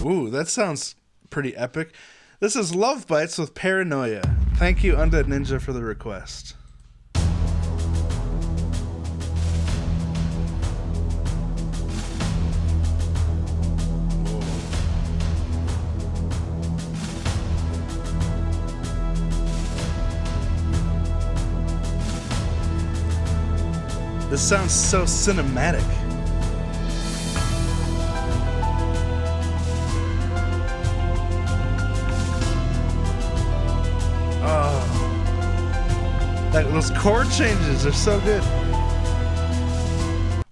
Ooh, that sounds pretty epic. This is Love Bites with Paranoia. Thank you, Undead Ninja, for the request. This sounds so cinematic. Those chord changes are so good.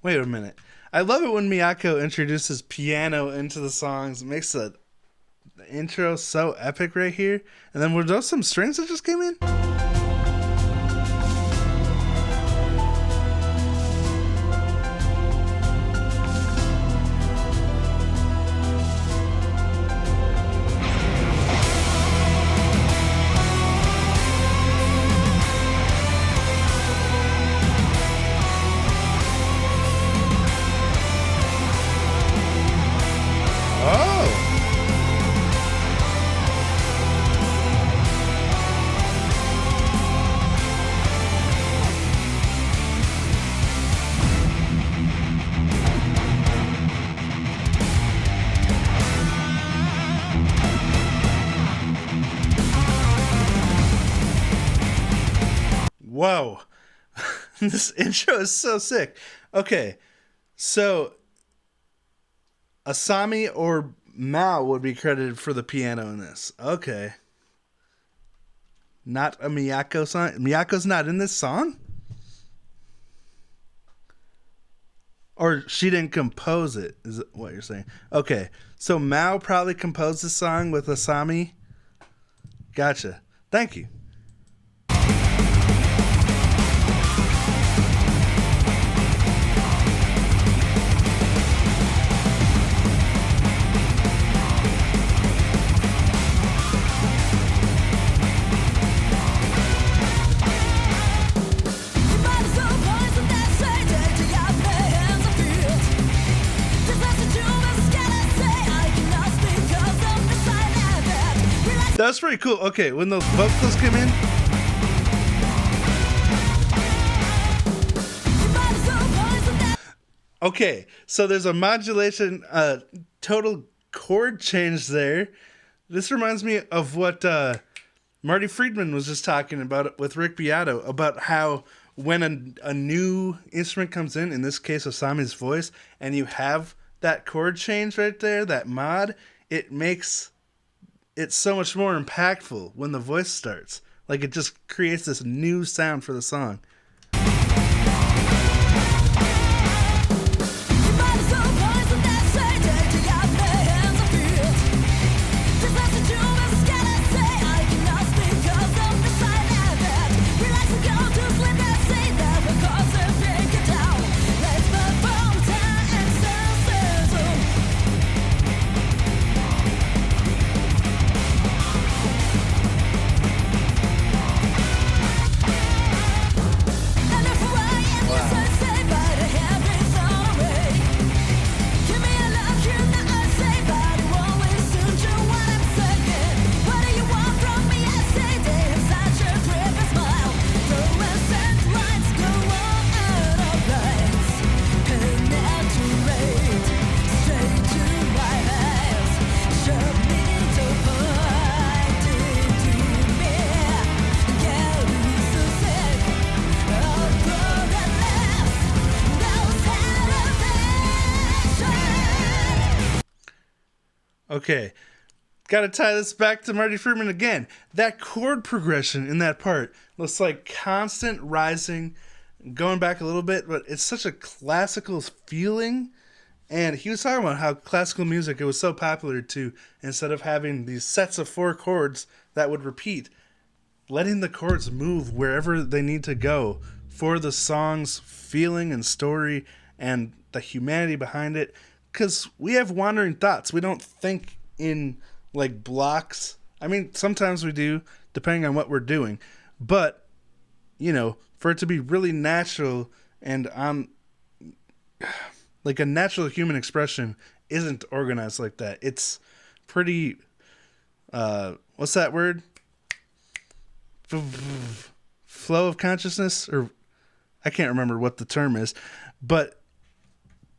Wait a minute. I love it when Miyako introduces piano into the songs. It makes the intro so epic right here. And then were those some strings that just came in? Whoa. This intro is so sick. Okay, so Asami or Mao would be credited for the piano in this. Okay. Not a Miyako song? Miyako's not in this song? Or she didn't compose it, is what you're saying. Okay, so Mao probably composed the song with Asami. Gotcha. Thank you. That's pretty cool. Okay, when those vocals come in. Okay, so there's a modulation, total chord change there. This reminds me of what Marty Friedman was just talking about with Rick Beato, about how when a new instrument comes in this case Asami's voice, and you have that chord change right there, that mod, it makes it's so much more impactful when the voice starts. Like, it just creates this new sound for the song. Okay, gotta tie this back to Marty Friedman again. That chord progression in that part looks like constant rising, going back a little bit, but it's such a classical feeling. And he was talking about how classical music, it was so popular too, instead of having these sets of 4 chords that would repeat, letting the chords move wherever they need to go for the song's feeling and story and the humanity behind it. Because we have wandering thoughts. We don't think in, like, blocks. I mean, sometimes we do, depending on what we're doing. But, you know, for it to be really natural and on, like, a natural human expression isn't organized like that. It's pretty, what's that word? Flow of consciousness, or I can't remember what the term is, but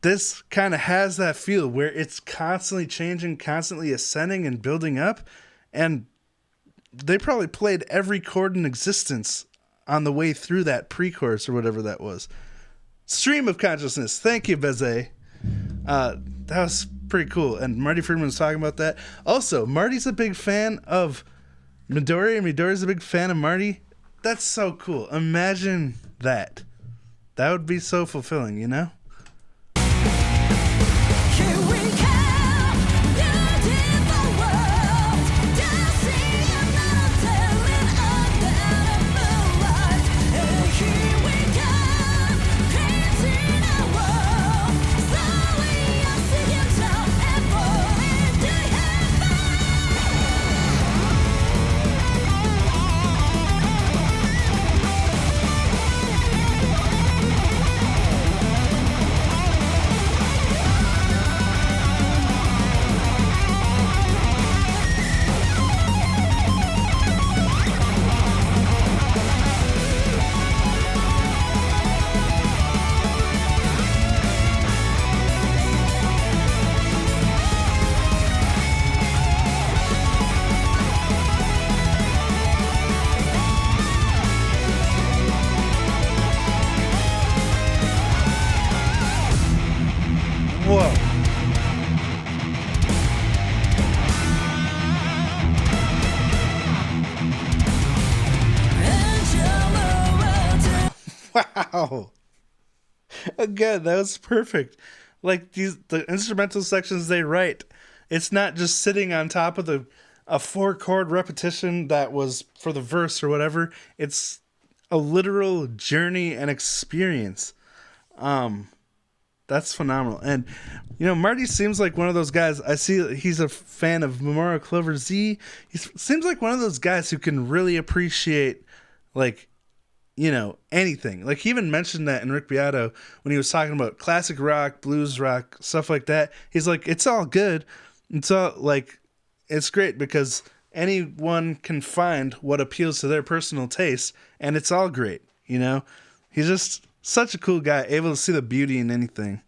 this kind of has that feel where it's constantly changing, constantly ascending and building up. And they probably played every chord in existence on the way through that pre-chorus or whatever that was. Stream of consciousness. Thank you, Beze. That was pretty cool. And Marty Friedman was talking about that. Also, Marty's a big fan of Midori, and Midori's a big fan of Marty. That's so cool. Imagine that. That would be so fulfilling, you know? Wow. Again, that was perfect. Like the instrumental sections they write, it's not just sitting on top of a 4-chord repetition that was for the verse or whatever. It's a literal journey and experience. That's phenomenal. And, you know, Marty seems like one of those guys. I see he's a fan of Memorial Clover Z. He seems like one of those guys who can really appreciate, like, you know, anything. Like, he even mentioned that in Rick Beato when he was talking about classic rock, blues rock, stuff like that. He's like, it's all good. It's all, like, it's great because anyone can find what appeals to their personal taste, and it's all great, you know? He's just such a cool guy, able to see the beauty in anything.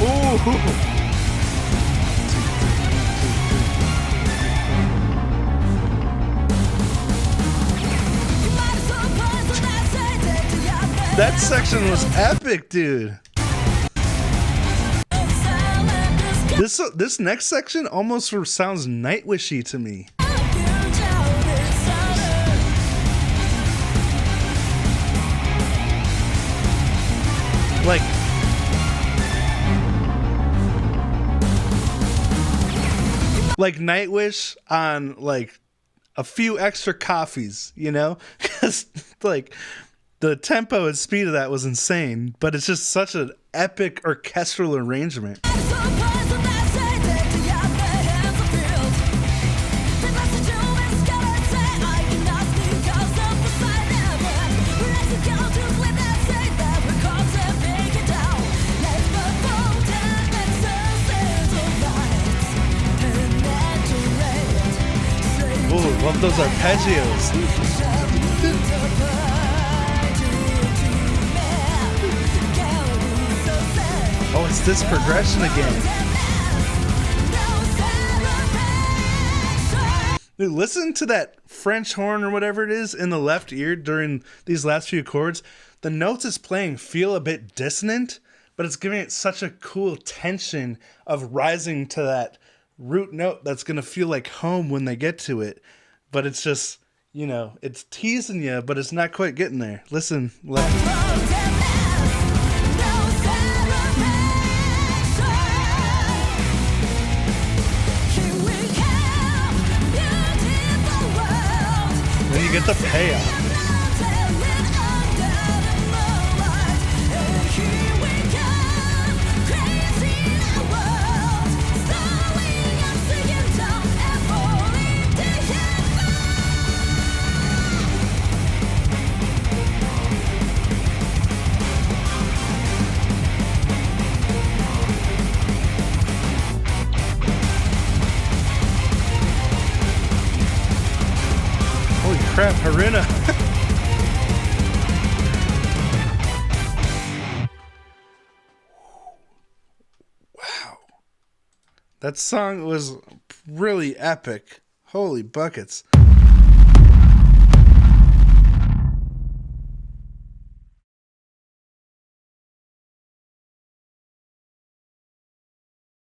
Ooh. That section was epic, dude. This next section almost sounds Nightwishy to me. Like Nightwish on like a few extra coffees, you know? Because like the tempo and speed of that was insane, but it's just such an epic orchestral arrangement. Ooh, love those arpeggios. Oh, it's this progression again. Dude, listen to that French horn or whatever it is in the left ear during these last few chords. The notes it's playing feel a bit dissonant, but it's giving it such a cool tension of rising to that root note that's going to feel like home when they get to it. But it's just, you know, it's teasing you, but it's not quite getting there. Listen. Then you get the payoff. crap, Harina. That song was really epic. Holy buckets.